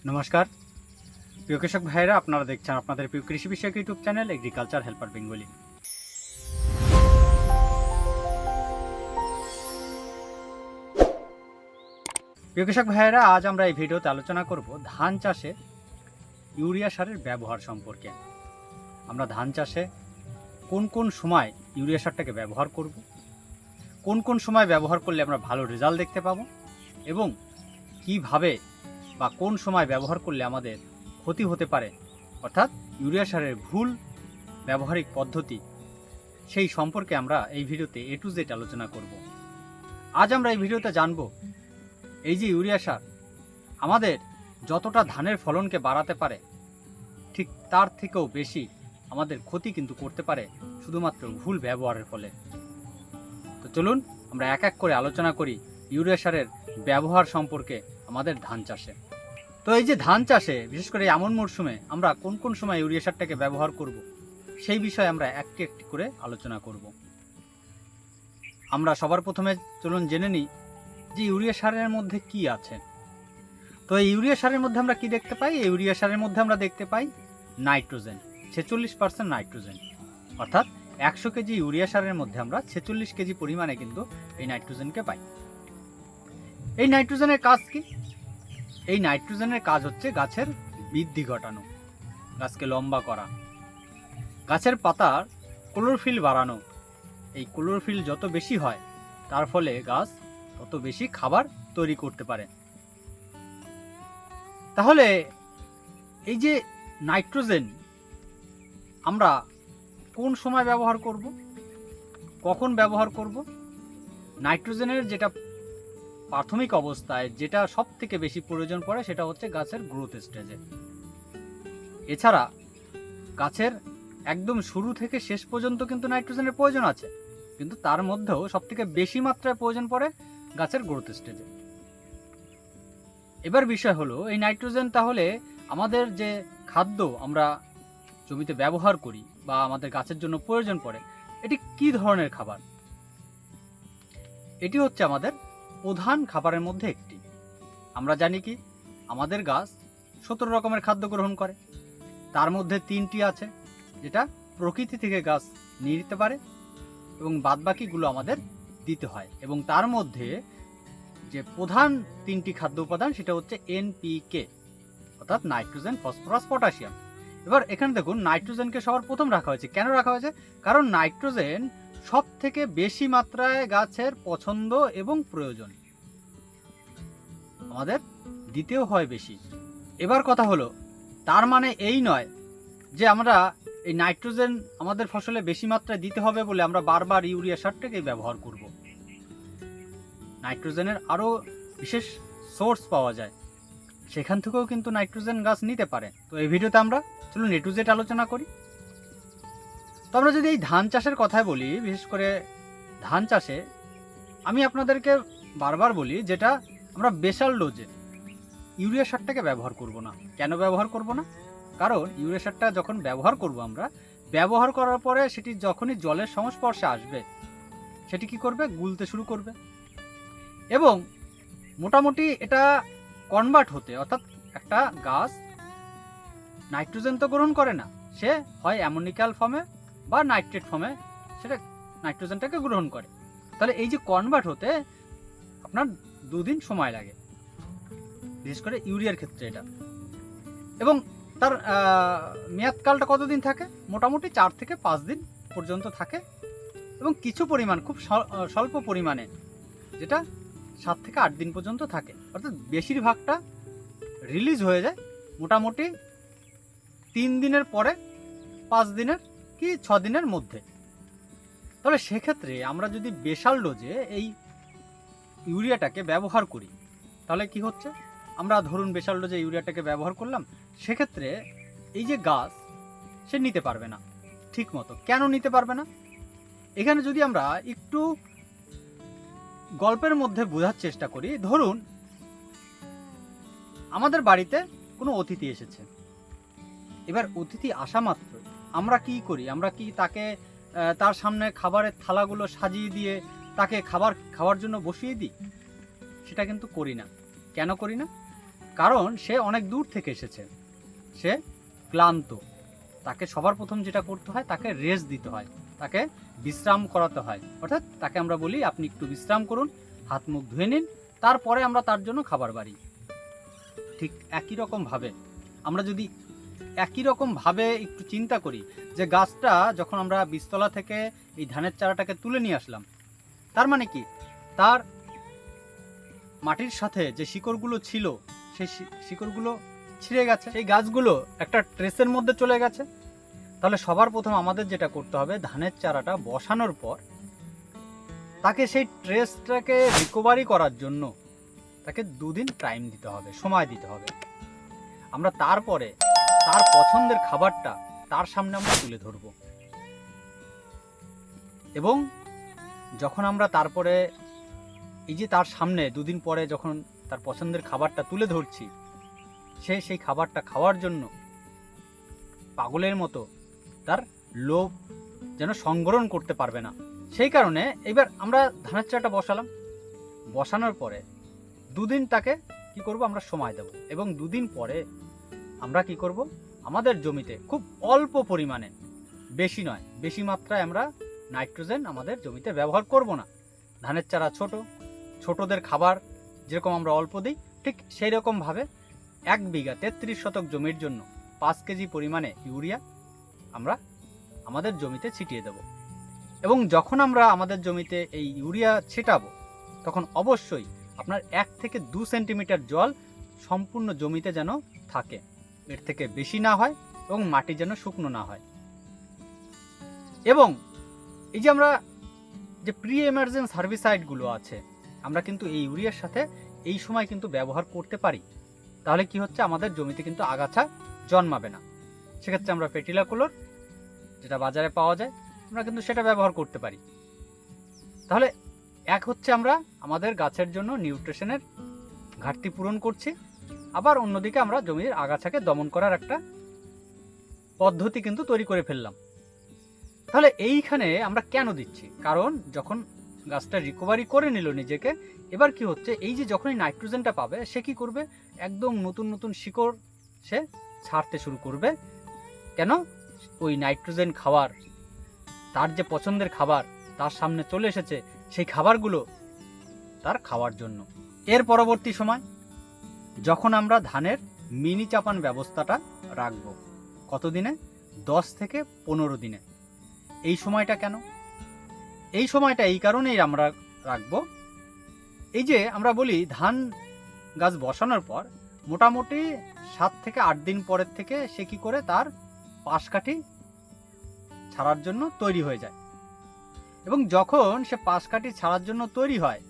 নমস্কার প্রিয় কৃষক ভাইরা, আপনারা দেখছেন আপনাদের প্রিয় কৃষি বিষয়ক YouTube channel agriculture helper Bengali. প্রিয় কৃষক ভাইরা, আজ আমরা এই ভিডিওতে আলোচনা করব ধান চাষে ইউরিয়া সারের ব্যবহার সম্পর্কে। আমরা ধান চাষে কোন কোন সময় ইউরিয়া সারটাকে ব্যবহার করব, কোন কোন সময় ব্যবহার করলে আমরা ভালো রেজাল্ট দেখতে পাবো এবং কিভাবে বা কোন সময় ব্যবহার করলে আমাদের ক্ষতি হতে পারে, অর্থাৎ ইউরিয়া সারের ভুল ব্যবহারিক পদ্ধতি, সেই সম্পর্কে আমরা এই ভিডিওতে A to Z আলোচনা করব। আজ আমরা এই ভিডিওতে জানব এই যে ইউরিয়া সার আমাদের যতটা ধানের ফলনকে বাড়াতে পারে, ঠিক তার থেকেও বেশি আমাদের ক্ষতি কিন্তু করতে পারে শুধুমাত্র ভুল ব্যবহারের ফলে। তো চলুন আমরা এক এক করে আলোচনা করি ইউরিয়া সারের ব্যবহার সম্পর্কে আমাদের ধান চাষে। তো এই যে ধান চাষে বিশেষ করে এমন মরশুমে আমরা কোন কোন সময় ইউরিয়া সারটাকে ব্যবহার করব, সেই বিষয়ে আমরা একটি একটি করে আলোচনা করব। আমরা সবার প্রথমে চলুন জেনে নিই যে ইউরিয়া সারের মধ্যে কি আছে। তো এই ইউরিয়া সারের মধ্যে আমরা কি দেখতে পাই? এই ইউরিয়া সারের মধ্যে আমরা দেখতে পাই নাইট্রোজেন, 46% নাইট্রোজেন, অর্থাৎ 100 কেজি ইউরিয়া সারের মধ্যে আমরা 46 কেজি পরিমাণে কিন্তু এই নাইট্রোজেনকে পাই। এই নাইট্রোজেনের কাজ কি? এই নাইট্রোজেনের কাজ হচ্ছে গাছের বৃদ্ধি ঘটানো, গাছকে লম্বা করা, গাছের পাতার ক্লোরোফিল বাড়ানো। এই ক্লোরোফিল যত বেশি হয় তার ফলে গাছ তত বেশি খাবার তৈরি করতে পারে। তাহলে এই যে নাইট্রোজেন আমরা কোন সময় ব্যবহার করব, কখন ব্যবহার করব? নাইট্রোজেনের যেটা প্রাথমিক অবস্থায় যেটা সব থেকে বেশি প্রয়োজন পড়ে সেটা হচ্ছে গাছের গ্রোথ স্টেজে। এছাড়া গাছের একদম শুরু থেকে শেষ পর্যন্ত কিন্তু নাইট্রোজেনের প্রয়োজন আছে, কিন্তু তার মধ্যেও সব থেকে বেশি মাত্রায় প্রয়োজন পড়ে গাছের গ্রোথ স্টেজে। এবার বিষয় হলো এই নাইট্রোজেন তাহলে আমাদের যে খাদ্য আমরা জমিতে ব্যবহার করি বা আমাদের গাছের জন্য প্রয়োজন পড়ে, এটি কি ধরনের খাবার? এটি হচ্ছে আমাদের প্রধান খাবারের মধ্যে একটি। আমরা জানি কি আমাদের গাছ 17 রকমের খাদ্য গ্রহণ করে, তার মধ্যে 3টি আছে যেটা প্রকৃতি থেকে গাছ নিয়ে নিতে পারে এবং বাদবাকিগুলো আমাদের দিতে হয়। এবং তার মধ্যে যে প্রধান 3টি খাদ্য উপাদান সেটা হচ্ছে NPK, অর্থাৎ নাইট্রোজেন, ফসফরাস, পটাশিয়াম। এবার এখানে দেখুন নাইট্রোজেনকে সবার প্রথম রাখা হয়েছে। কেন রাখা হয়েছে? কারণ নাইট্রোজেন সব থেকে বেশি মাত্রায় গাছের পছন্দ এবং প্রয়োজন, আমাদের দিতেও হয় বেশি। এবার কথা হলো তার মানে এই নয় যে আমরা এই নাইট্রোজেন আমাদের ফসলে বেশি মাত্রায় দিতে হবে বলে আমরা বারবার ইউরিয়া সারটাকেই ব্যবহার করব। নাইট্রোজেনের আরও বিশেষ সোর্স পাওয়া যায়, সেখান থেকেও কিন্তু নাইট্রোজেন গাছ নিতে পারে। তো এই ভিডিওতে আমরা চলুন A to Z আলোচনা করি। তো আমরা যদি এই ধান চাষের কথায় বলি, বিশেষ করে ধান চাষে আমি আপনাদেরকে বারবার বলি যেটা আমরা বেশাল ডোজে ইউরিয়া সারটাকে ব্যবহার করব না। কেন ব্যবহার করব না? কারণ ইউরিয়া সারটা যখন ব্যবহার করব আমরা, ব্যবহার করার পরে সেটি যখনই জলের সংস্পর্শে আসবে সেটি কি করবে? গুলতে শুরু করবে এবং মোটামুটি এটা কনভার্ট হতে, অর্থাৎ একটা গাছ নাইট্রোজেন তো গ্রহণ করে না, সে হয় অ্যামোনিক্যাল ফর্মে বা নাইট্রেট ফর্মে সেটা নাইট্রোজেনটাকে গ্রহণ করে। তাহলে এই যে কনভার্ট হতে আপনার 2 দিন সময় লাগে, বিশেষ করে ইউরিয়ার ক্ষেত্রে এটা। এবং তার মেয়াদকালটা কতদিন থাকে? মোটামুটি 4 থেকে 5 দিন পর্যন্ত থাকে এবং কিছু পরিমাণ খুব স্বল্প পরিমাণে যেটা 7 থেকে 8 দিন পর্যন্ত থাকে, অর্থাৎ বেশিরভাগটা রিলিজ হয়ে যায় মোটামুটি 3 দিনের পরে, 5 দিনের কি 6 দিনের মধ্যে। তাহলে সেক্ষেত্রে আমরা যদি বেশাল ডোজে এই ইউরিয়াটাকে ব্যবহার করি তাহলে কি হচ্ছে? আমরা ধরুন বেশাল ডোজে ইউরিয়াটাকে ব্যবহার করলাম, সেক্ষেত্রে এই যে গাছ সে নিতে পারবে না ঠিক মতো। কেন নিতে পারবে না? এখানে যদি আমরা একটু গল্পের মধ্যে বোঝার চেষ্টা করি, ধরুন আমাদের বাড়িতে কোনো অতিথি এসেছে। এবার অতিথি আসা মাত্র আমরা কি করি? আমরা কি তাকে তার সামনে খাবারের থালাগুলো সাজিয়ে দিয়ে তাকে খাবার খাওয়ার জন্য বসিয়ে দিই? সেটা কিন্তু করি না। কেন করি না? কারণ সে অনেক দূর থেকে এসেছে, সে ক্লান্ত। তাকে সবার প্রথম যেটা করতে হয়, তাকে রেস্ট দিতে হয়, তাকে বিশ্রাম করাতে হয়। অর্থাৎ তাকে আমরা বলি আপনি একটু বিশ্রাম করুন, হাত মুখ ধুয়ে নিন, তারপরে আমরা তার জন্য খাবার বাড়ি। ঠিক একই রকমভাবে আমরা যদি একই রকমভাবে একটু চিন্তা করি যে গাছটা যখন আমরা বীজতলা থেকে এই ধানের চারাটাকে তুলে নিয়ে আসলাম, তার মানে কি, তার মাটির সাথে যে শিকড়গুলো ছিল সেই শিকড়গুলো ছিঁড়ে গেছে, সেই গাছগুলো একটা ট্রেসের মধ্যে চলে গেছে। তাহলে সবার প্রথম আমাদের যেটা করতে হবে, ধানের চারাটা বসানোর পর তাকে সেই ট্রেসটাকে রিকভারি করার জন্য তাকে 2 দিন টাইম দিতে হবে, সময় দিতে হবে। আমরা তারপরে তার পছন্দের খাবারটা তার সামনে আমরা তুলে ধরব, এবং যখন আমরা তারপরে এই যে তার সামনে 2 দিন পরে যখন তার পছন্দের খাবারটা তুলে ধরছি, সে সেই খাবারটা খাওয়ার জন্য পাগলের মতো তার লোভ যেন সংবরণ করতে পারবে না। সেই কারণে এবার আমরা ধানের চারাটা বসালাম, বসানোর পরে 2 দিন তাকে কি করব, আমরা সময় দেব। এবং 2 দিন পরে আমরা কি করব, আমাদের জমিতে খুব অল্প পরিমাণে, বেশি নয়, বেশি মাত্রায় আমরা নাইট্রোজেন আমাদের জমিতে ব্যবহার করব না। ধানের চারা ছোটদের খাবার যেরকম আমরা অল্প দিই, ঠিক সেই রকমভাবে 1 বিঘা 33 শতক জমির জন্য 5 কেজি পরিমাণে ইউরিয়া আমরা আমাদের জমিতে ছিটিয়ে দেব। এবং যখন আমরা আমাদের জমিতে এই ইউরিয়া ছিটাবো, তখন অবশ্যই আপনার 1 থেকে 2 সেন্টিমিটার জল সম্পূর্ণ জমিতে যেন থাকে, এর থেকে বেশি না হয়, এবং মাটি যেন শুকনো না হয়। এবং এই যে আমরা যে প্রি এমার্জেন্ট হার্বিসাইডগুলো আছে, আমরা কিন্তু এই ইউরিয়ার সাথে এই সময় কিন্তু ব্যবহার করতে পারি। তাহলে কি হচ্ছে, আমাদের জমিতে কিন্তু আগাছা জন্মাবে না। সেক্ষেত্রে আমরা পেটিলাকুলোর, যেটা বাজারে পাওয়া যায়, আমরা কিন্তু সেটা ব্যবহার করতে পারি। তাহলে এক হচ্ছে আমরা আমাদের গাছের জন্য নিউট্রিশনের ঘাটতি পূরণ করছি, আবার অন্যদিকে আমরা জমির আগাছাকে দমন করার একটা পদ্ধতি কিন্তু তৈরি করে ফেললাম। তাহলে এইখানে আমরা কেন দিচ্ছি, কারণ যখন গাছটা রিকভারি করে নিল নিজেকে, এবার কি হচ্ছে, এই যে যখনই নাইট্রোজেনটা পাবে, সে কি করবে, একদম নতুন নতুন শিকড় সে ছাড়তে শুরু করবে। কেন, ওই নাইট্রোজেন খাবার, তার যে পছন্দের খাবার তার সামনে চলে এসেছে, সেই খাবারগুলো তার খাওয়ার জন্য। এর পরবর্তী সময় যখন আমরা ধানের মিনি চাপান ব্যবস্থাটা রাখবো, কতদিনে, 10 থেকে 15 দিনে। এই সময়টা কেন, এই সময়টা এই কারণেই আমরা রাখবো, এই যে আমরা বলি ধান গাছ বসানোর পর মোটামুটি 7 থেকে 8 দিন পরের থেকে সে কি করে তার পাশকাঠি ছাড়ার জন্য তৈরি হয়ে যায়। এবং যখন সে পাশকাঠি ছাড়ার জন্য তৈরি হয়,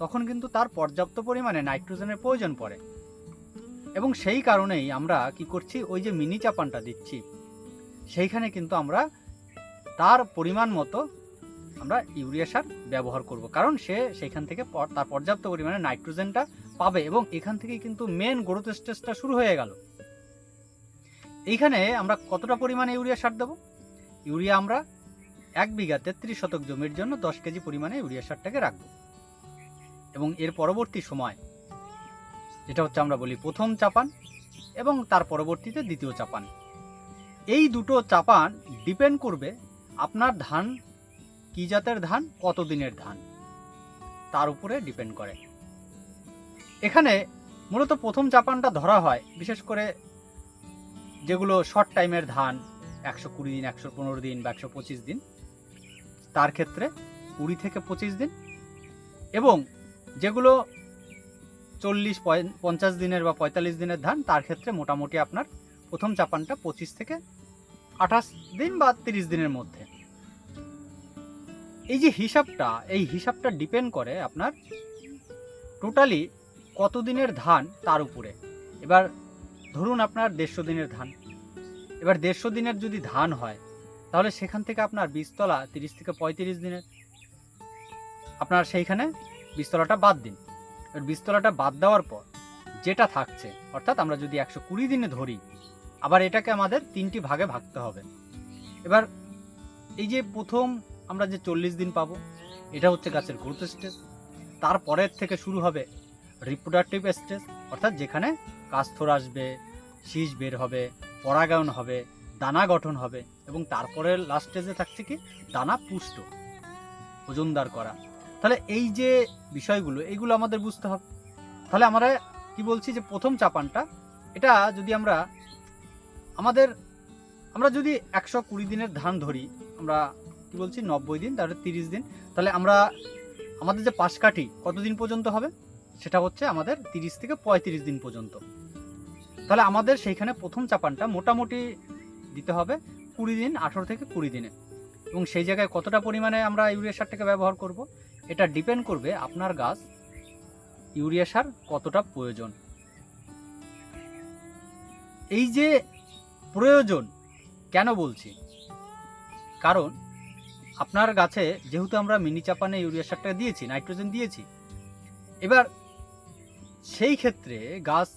তখন কিন্তু তার পর্যাপ্ত পরিমাণে নাইট্রোজেনের প্রয়োজন পড়ে। এবং সেই কারণেই আমরা কি করছি, ওই যে মিনি চাপানটা দিচ্ছি, সেইখানে কিন্তু আমরা তার পরিমাণ মতো আমরা ইউরিয়া সার ব্যবহার করব, কারণ সে সেইখান থেকে তার পর্যাপ্ত পরিমাণে নাইট্রোজেনটা পাবে। এবং এখান থেকেই কিন্তু মেন গ্রোথ স্টেজটা শুরু হয়ে গেল। এইখানে আমরা কতটা পরিমাণে ইউরিয়া সার দেব, ইউরিয়া আমরা 1 বিঘা 33 শতক জমির জন্য 10 কেজি পরিমাণে ইউরিয়া সারটাকে রাখবো। এবং এর পরবর্তী সময় যেটা হচ্ছে, আমরা বলি প্রথম চাপান এবং তার পরবর্তীতে দ্বিতীয় চাপান। এই দুটো চাপান ডিপেন্ড করবে আপনার ধান কি জাতের ধান, কত দিনের ধান, তার উপরে ডিপেন্ড করে। এখানে মূলত প্রথম চাপানটা ধরা হয় বিশেষ করে যেগুলো শর্ট টাইমের ধান, 120 দিন, 115 দিন বা 125 দিন, তার ক্ষেত্রে 20 থেকে 25 দিন। এবং যেগুলো 40-50 দিনের বা 45 দিনের ধান, তার ক্ষেত্রে মোটামুটি আপনার প্রথম চাপানটা 25 থেকে 28 দিন বা 30 দিনের মধ্যে। এই যে এই হিসাবটা ডিপেন্ড করে আপনার টোটালি কত দিনের ধান তার উপরে। এবার ধরুন আপনার 150 দিনের ধান, এবার 150 দিনের যদি ধান হয়, তাহলে সেখান থেকে আপনার বীজতলা 30 থেকে 35 দিনের, আপনার সেইখানে বীজতলাটা বাদ দিন। এবার বীজতলাটা বাদ দেওয়ার পর যেটা থাকছে, অর্থাৎ আমরা যদি 120 দিনে ধরি, আবার এটাকে আমাদের 3টি ভাগে ভাগতে হবে। এবার এই যে প্রথম আমরা যে 40 দিন পাবো, এটা হচ্ছে গাছের গ্রোথ স্টেজ। তারপরের থেকে শুরু হবে রিপ্রোডাক্টিভ স্টেজ, অর্থাৎ যেখানে কাস্থর আসবে, শীষ বের হবে, পরাগায়ন হবে, দানা গঠন হবে এবং তারপরে লাস্ট স্টেজে থাকছে কি দানা পুষ্ট, ওজনদার করা। তাহলে এই যে বিষয়গুলো এইগুলো আমাদের বুঝতে হবে। তাহলে আমরা কি বলছি যে প্রথম চাপানটা এটা যদি আমরা যদি 120 দিনের ধান ধরি, আমরা কি বলছি 90 দিন, তাহলে 30 দিন, তাহলে আমাদের যে পাশকাঠি কতদিন পর্যন্ত হবে সেটা হচ্ছে আমাদের 30 থেকে 35 দিন পর্যন্ত। তাহলে আমাদের সেইখানে প্রথম চাপানটা মোটামুটি দিতে হবে 20 দিন, 18 থেকে 20 দিনে। এবং সেই জায়গায় কতটা পরিমাণে আমরা ইউরিয়া সারটাকে ব্যবহার করব এটা ডিপেন্ড করবে আপনার গাছ ইউরিয়া সার কতটা প্রয়োজন। এই যে প্রয়োজন কেন বলছি, কারণ আপনার গাছে যেহেতু আমরা মিনি চাপানে ইউরিয়া সারটা দিয়েছি, নাইট্রোজেন দিয়েছি, এবার সেই ক্ষেত্রে গাছ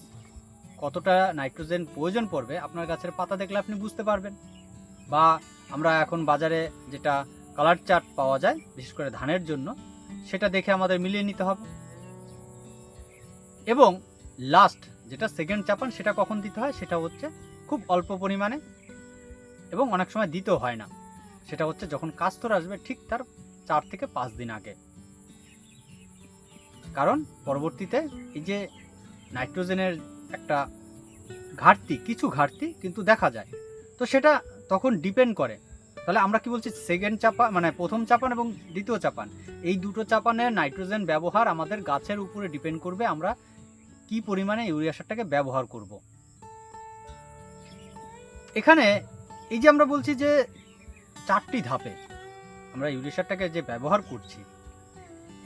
কতটা নাইট্রোজেন প্রয়োজন পড়বে আপনার গাছের পাতা দেখলে আপনি বুঝতে পারবেন। বা আমরা এখন বাজারে যেটা কালার চার্ট পাওয়া যায় বিশেষ করে ধানের জন্য, সেটা দেখে আমাদের মিলিয়ে নিতে হবে। এবং লাস্ট যেটা সেকেন্ড চাপান সেটা কখন দিতে হয় সেটা হচ্ছে খুব অল্প পরিমাণে এবং অনেক সময় দিতেও হয় না, সেটা হচ্ছে যখন কাস্তর আসবে ঠিক তার 4 থেকে 5 দিন আগে। কারণ পরবর্তীতে এই যে নাইট্রোজেনের একটা কিছু ঘাটতি কিন্তু দেখা যায়, তো সেটা তখন ডিপেন্ড করে। তাহলে আমরা কি বলছি, সেকেন্ড চাপান মানে প্রথম চাপান এবং দ্বিতীয় চাপান, এই দুটো চাপানের নাইট্রোজেন ব্যবহার আমাদের গাছের উপরে ডিপেন্ড করবে আমরা কি পরিমাণে ইউরিয়া সারটাকে ব্যবহার করব। এখানে এই যে আমরা বলছি যে 4টি ধাপে আমরা ইউরিয়া সারটাকে যে ব্যবহার করছি,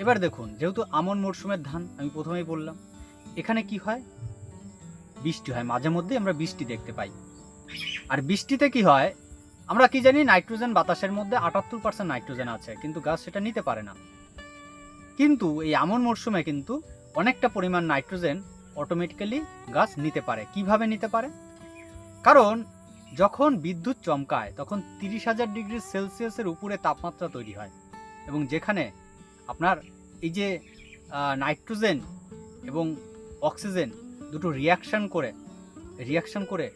এবার দেখুন যেহেতু আমন মরশুমের ধান আমি প্রথমেই বললাম, এখানে কি হয়, বৃষ্টি হয়, মাঝে মধ্যে আমরা বৃষ্টি দেখতে পাই। আর বৃষ্টিতে কি হয়, আমরা কি জানি নাইট্রোজেন বাতাসের মধ্যে 78% নাইট্রোজেন আছে, কিন্তু গাছ সেটা নিতে পারে না। কিন্তু এই আমন মরশুমে কিন্তু অনেকটা পরিমাণ নাইট্রোজেন অটোমেটিক্যালি গাছ নিতে পারে। কিভাবে নিতে পারে, কারণ যখন বিদ্যুৎ চমকায় তখন 30,000 ডিগ্রি সেলসিয়াসের উপরে তাপমাত্রা তৈরি হয় এবং যেখানে আপনার এই যে নাইট্রোজেন এবং অক্সিজেন দুটো রিয়াকশন করে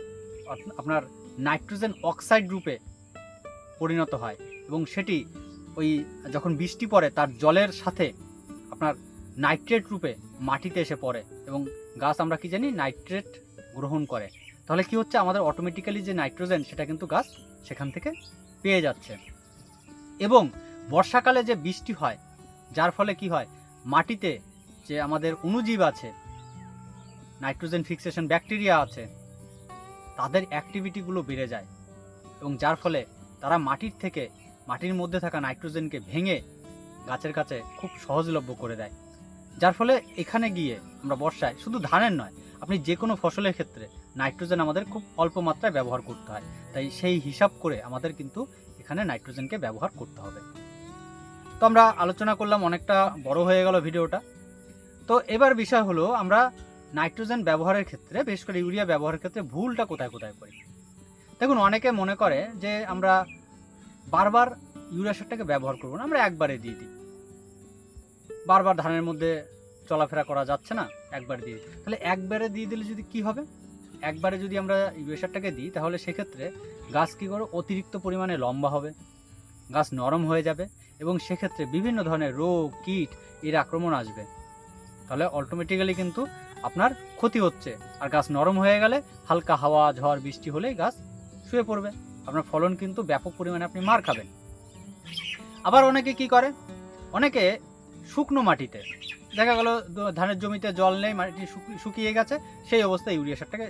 আপনার নাইট্রোজেন অক্সাইড রূপে পরিণত হয় এবং সেটি ওই যখন বৃষ্টি পড়ে তার জলের সাথে আপনার নাইট্রেট রূপে মাটিতে এসে পড়ে এবং গাছ আমরা কি জানি নাইট্রেট গ্রহণ করে। তাহলে কি হচ্ছে, আমাদের অটোমেটিক্যালি যে নাইট্রোজেন সেটা কিন্তু গাছ সেখান থেকে পেয়ে যাচ্ছে। এবং বর্ষাকালে যে বৃষ্টি হয় যার ফলে কি হয়, মাটিতে যে আমাদের অণুজীব আছে, নাইট্রোজেন ফিক্সেশন ব্যাকটেরিয়া আছে, তাদের অ্যাক্টিভিটিগুলো বেড়ে যায় এবং যার ফলে তারা মাটির মধ্যে থাকা নাইট্রোজেনকে ভেঙে গাছের কাছে খুব সহজলভ্য করে দেয়। যার ফলে এখানে গিয়ে আমরা বর্ষায় শুধু ধানের নয়, আপনি যে কোনো ফসলের ক্ষেত্রে নাইট্রোজেন আমাদের খুব অল্প মাত্রায় ব্যবহার করতে হয়। তাই সেই হিসাব করে আমাদের কিন্তু এখানে নাইট্রোজেনকে ব্যবহার করতে হবে। তো আমরা আলোচনা করলাম, অনেকটা বড় হয়ে গেল ভিডিওটা। তো এবার বিষয় হলো আমরা নাইট্রোজেন ব্যবহারের ক্ষেত্রে, বিশেষ করে ইউরিয়া ব্যবহারের ক্ষেত্রে ভুলটা কোথায় কোথায় করি। দেখুন, অনেকে মনে করে যে আমরা বারবার ইউরিয়া সারটাকে ব্যবহার করবো না, আমরা একবারে দিয়ে দিই, বারবার ধানের মধ্যে চলাফেরা করা যাচ্ছে না, একবার দিয়ে দিই। তাহলে একবারে দিয়ে দিলে যদি কি হবে, একবারে যদি আমরা ইউরিয়া সারটাকে দিই তাহলে সেক্ষেত্রে গাছ কী করে অতিরিক্ত পরিমাণে লম্বা হবে, গাছ নরম হয়ে যাবে এবং সেক্ষেত্রে বিভিন্ন ধরনের রোগ কীট এর আক্রমণ আসবে। তাহলে অটোমেটিক্যালি কিন্তু আপনার ক্ষতি হচ্ছে। আর গাছ নরম হয়ে গেলে হালকা হাওয়া ঝড় বৃষ্টি হলেই গাছ শুয়ে পড়বে, আপনার ফলন কিন্তু ব্যাপক পরিমাণে আপনি মার খাবেন। আবার অনেকে কি করে, অনেকে শুকনো মাটিতে দেখা গেল ধানের জমিতে জল নেই, মাটি শুকিয়ে গেছে, সেই অবস্থায় ইউরিয়া সারটাকে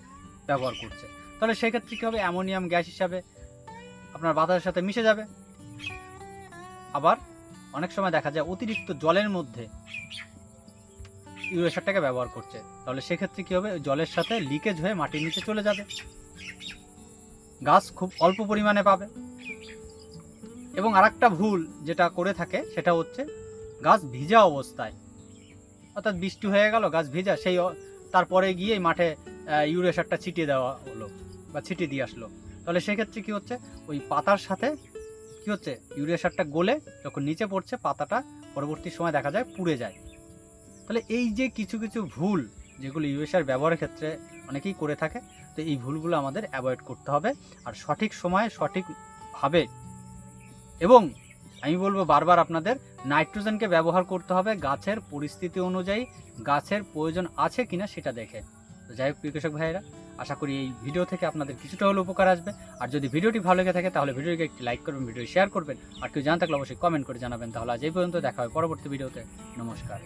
ব্যবহার করছে। তাহলে সেক্ষেত্রে কী হবে, অ্যামোনিয়াম গ্যাস হিসাবে আপনার বাতাসের সাথে মিশে যাবে। আবার অনেক সময় দেখা যায় অতিরিক্ত জলের মধ্যে ইউরিয়া সারটাকে ব্যবহার করছে, তাহলে সেক্ষেত্রে কী হবে, জলের সাথে লিকেজ হয়ে মাটির নিচে চলে যাবে, গাছ খুব অল্প পরিমাণে পাবে। এবং আরেকটা ভুল যেটা করে থাকে সেটা হচ্ছে গাছ ভিজা অবস্থায়, অর্থাৎ বৃষ্টি হয়ে গেল গাছ ভিজা, সেই তারপরে গিয়ে মাঠে ইউরিয়া সারটা ছিটিয়ে দেওয়া হলো বা ছিটিয়ে দিয়ে আসলো। তাহলে সেক্ষেত্রে কী হচ্ছে, ওই পাতার সাথে কী হচ্ছে, ইউরিয়া সারটা গলে যখন নিচে পড়ছে পাতাটা পরবর্তী সময় দেখা যায় পুড়ে যায়। তাহলে এই যে কিছু কিছু ভুল যেগুলো ইউরিয়া সার ব্যবহারের ক্ষেত্রে অনেকেই করে থাকে। তো এই ভুলগুলো আমাদের অ্যাভয়েড করতে হবে, আর সঠিক সময়ে সঠিকভাবে, এবং আমি বলবো বারবার আপনাদের নাইট্রোজেনকে ব্যবহার করতে হবে গাছের পরিস্থিতি অনুযায়ী, গাছের প্রয়োজন আছে কিনা সেটা দেখে। তো যাই হোক প্রিয় কৃষক ভাইয়েরা, আশা করি এই ভিডিও থেকে আপনাদের কিছুটা হলেও উপকার আসবে। আর যদি ভিডিওটি ভালো লেগে থাকে তাহলে ভিডিওটিকে একটি লাইক করবেন, ভিডিও শেয়ার করবেন, আর কেউ জানা থাকলে অবশ্যই কমেন্ট করে জানাবেন। তাহলে আজ এই পর্যন্ত, দেখা হবে পরবর্তী ভিডিওতে। নমস্কার।